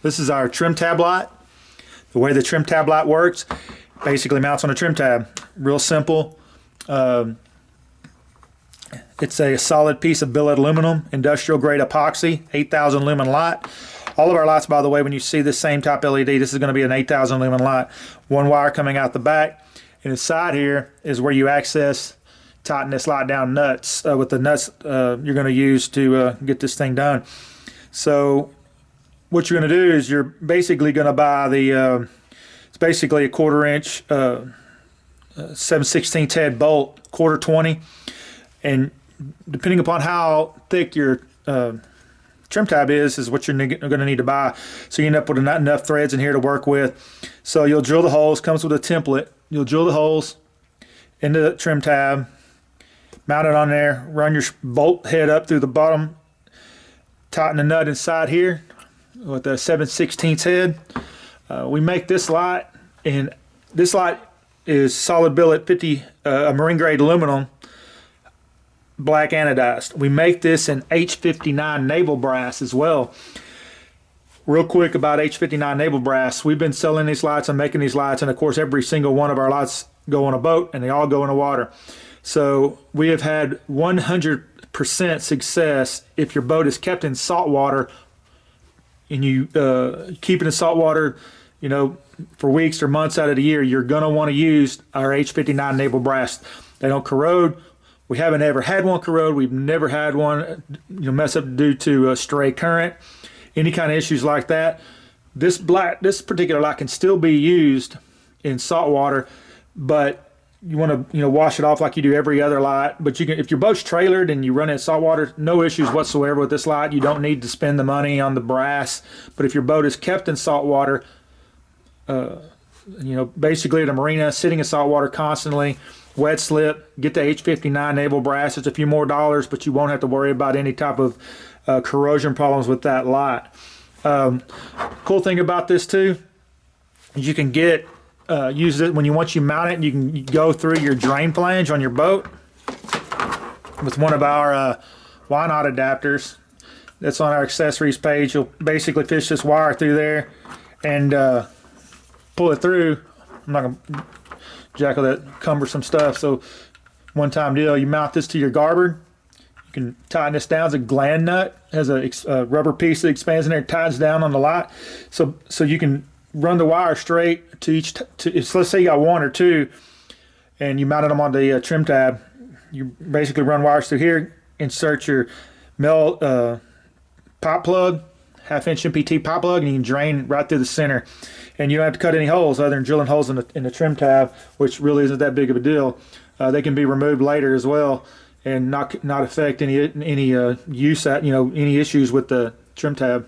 This is our trim tab light. The way the trim tab light works, basically mounts on a trim tab. Real simple. It's a solid piece of billet aluminum, industrial grade epoxy, 8,000 lumen light. All of our lights, by the way, when you see this same type LED, this is going to be an 8,000 lumen light. One wire coming out the back. And inside here is where you access, tighten this light down nuts with the nuts you're going to use to get this thing done. So what you're going to do is you're basically going to buy the, it's basically a 1/4 inch 7/16 head bolt, 1/4 20, and depending upon how thick your trim tab is what you're going to need to buy. So you end up with not enough threads in here to work with. So you'll drill the holes, comes with a template. You'll drill the holes into the trim tab, mount it on there, run your bolt head up through the bottom, tighten the nut inside here with a 7/16 head. We make this light, and this light is solid billet 50 marine grade aluminum, black anodized. We make this in H59 naval brass as well. Real quick about H59 naval brass, we've been selling these lights and making these lights, and of course every single one of our lights go on a boat and they all go in the water. So we have had 100% success if your boat is kept in salt water and you keep it in salt water, you know, for weeks or months out of the year. You're going to want to use our H59 naval brass. They don't corrode. We haven't ever had one corrode. We've never had one mess up due to stray current, any kind of issues like that. This particular light can still be used in salt water, but you want to wash it off like you do every other light. But you can, if your boat's trailered and you run it in salt water, no issues whatsoever with this light. You don't need to spend the money on the brass. But if your boat is kept in salt water, basically at a marina, sitting in salt water constantly, wet slip, get the H59 naval brass. It's a few more dollars, but you won't have to worry about any type of corrosion problems with that light. Cool thing about this too is you can use it once you mount it. You can go through your drain flange on your boat with one of our why not adapters. That's on our accessories page. You'll basically fish this wire through there and pull it through. I'm not gonna jackal that cumbersome stuff. So one-time deal. You mount this to your garboard. You can tighten this down. It's a gland nut. It has a rubber piece that expands in there, tightens down on the light. So you can run the wire straight to each. Let's say you got one or two, and you mounted them on the trim tab. You basically run wires through here. Insert your male pop plug, 1/2 inch MPT pop plug, and you can drain right through the center. And you don't have to cut any holes other than drilling holes in the trim tab, which really isn't that big of a deal. They can be removed later as well, and not affect any use at any issues with the trim tab.